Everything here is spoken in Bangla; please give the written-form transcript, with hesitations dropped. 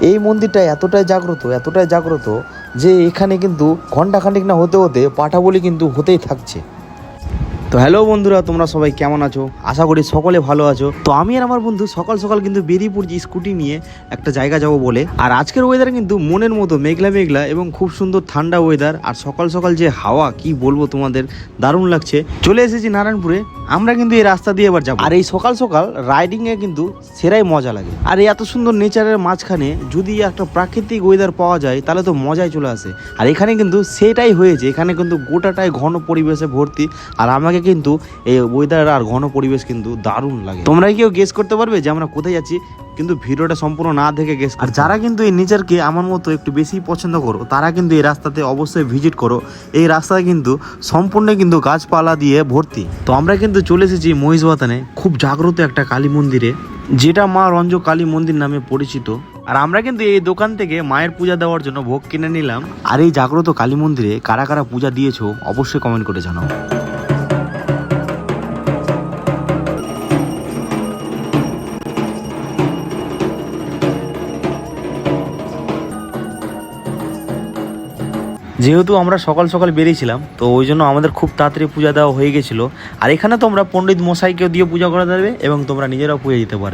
এই মন্দিরটা এতটাই জাগ্রত যে এখানে কিন্তু ঘণ্টাখানিক না হতে হতে পাঠা বলি কিন্তু হতেই থাকছে। তো হ্যালো বন্ধুরা, তোমরা সবাই কেমন আছো? আশা করি সকলে ভালো আছো। তো আমি আর আমার বন্ধু সকাল সকাল কিন্তু বেরিয়ে পড়ছি স্কুটি নিয়ে একটা জায়গা যাবো বলে। আর আজকের ওয়েদার কিন্তু মনের মতো মেঘলা মেঘলা এবং খুব সুন্দর ঠান্ডা ওয়েদার। আর সকাল সকাল যে হাওয়া, কি বলবো তোমাদের, দারুণ লাগছে। চলে এসেছি নারায়ণপুরে। আমরা কিন্তু এই রাস্তা দিয়ে এবার যাবো। আর এই সকাল সকাল রাইডিংয়ে কিন্তু সেরাই মজা লাগে। আর এই এত সুন্দর নেচারের মাঝখানে যদি একটা প্রাকৃতিক ওয়েদার পাওয়া যায় তাহলে তো মজাই চলে আসে। আর এখানে কিন্তু সেটাই হয়েছে, এখানে কিন্তু গোটাটাই ঘন পরিবেশে ভর্তি। আর আমাকে কিন্তু এই ওয়েদার আর ঘন পরিবেশ কিন্তু দারুণ লাগে। তোমরা কেউ গেস করতে পারবে যে আমরা কোথায় যাচ্ছি? কিন্তু ভিডিওটা সম্পূর্ণ না দেখে গেস। আর যারা কিন্তু এই নেচারকে আমার মতো একটু বেশি পছন্দ করো তারা কিন্তু এই রাস্তাতে অবশ্যই ভিজিট করো। এই রাস্তায় কিন্তু সম্পূর্ণ কিন্তু গাছপালা দিয়ে ভর্তি। তো আমরা কিন্তু চলে এসেছি মহিষবাতানে, খুব জাগ্রত একটা কালী মন্দিরে, যেটা মা রঞ্জ কালী মন্দির নামে পরিচিত। আর আমরা কিন্তু এই দোকান থেকে মায়ের পূজা দেওয়ার জন্য ভোগ কিনে নিলাম। আর এই জাগ্রত কালী মন্দিরে কারা কারা পূজা দিয়েছো অবশ্যই কমেন্ট করে জানাও। যেহেতু আমরা সকাল সকাল বেরিয়েছিলাম, তো ওই জন্য আমাদের খুব তাড়াতাড়ি পূজা দেওয়া হয়ে গেছিলো। আর এখানে তোমরা পণ্ডিত মশাইকেও দিয়ে পূজা করা যাবে এবং তোমরা নিজেরাও পূজা দিতে পারবে।